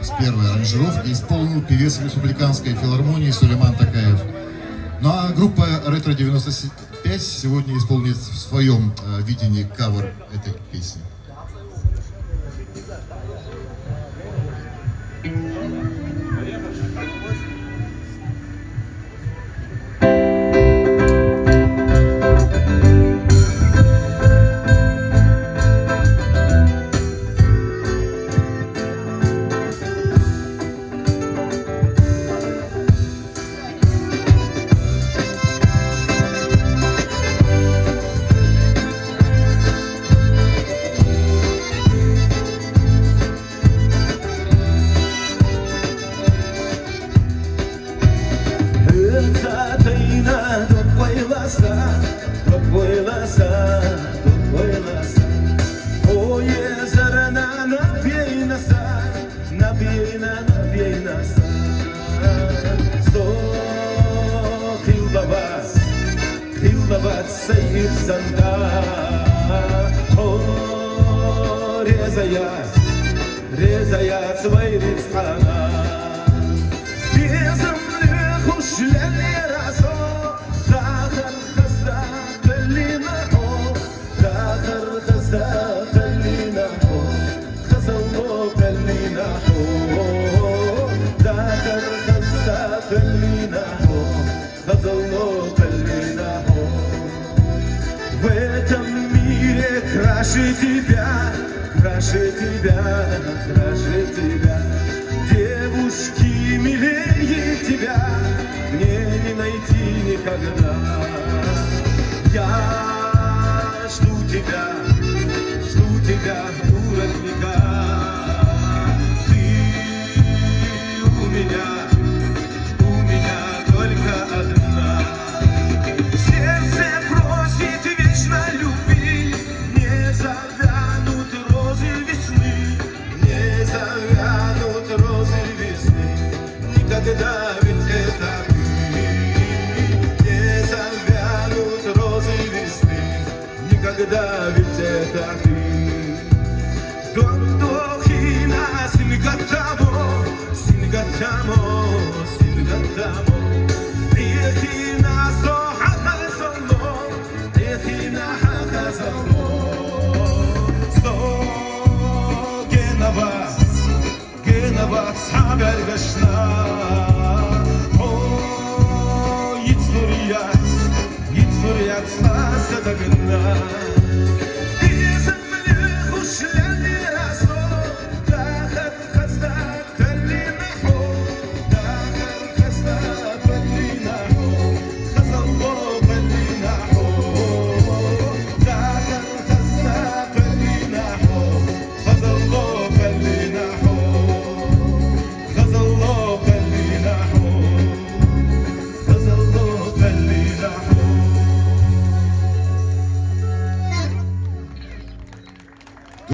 с первой аранжировки исполнил певец Республиканской филармонии Сулейман Такаев. Ну а группа Ретро-95 сегодня исполнит в своем видении кавер этой песни. Sayır zanda rezayat svayrit sana bizim hoş leraso dakhar khasda qalina ho dakhar khasda qalina ho khazallo qalina ho dakhar khasda qalina ho khazallo qalina ho. В этом мире краше тебя, краше тебя, краше тебя. Девушки милее тебя мне не найти никогда. Я жду тебя у родника. Ты у меня только одна. Сердце просит вечно любви, не завянут розы весны, не завянут розы весны. Никогда ведь это мы, не завянут розы весны, никогда ведь это ты. Дондохина сингатамо, сингатамо, сингатамо. Ехина сохата соло, ехина хата соло. Сто генавас хабер гашна. О, yitzuriyat, yitzuriyat садагна.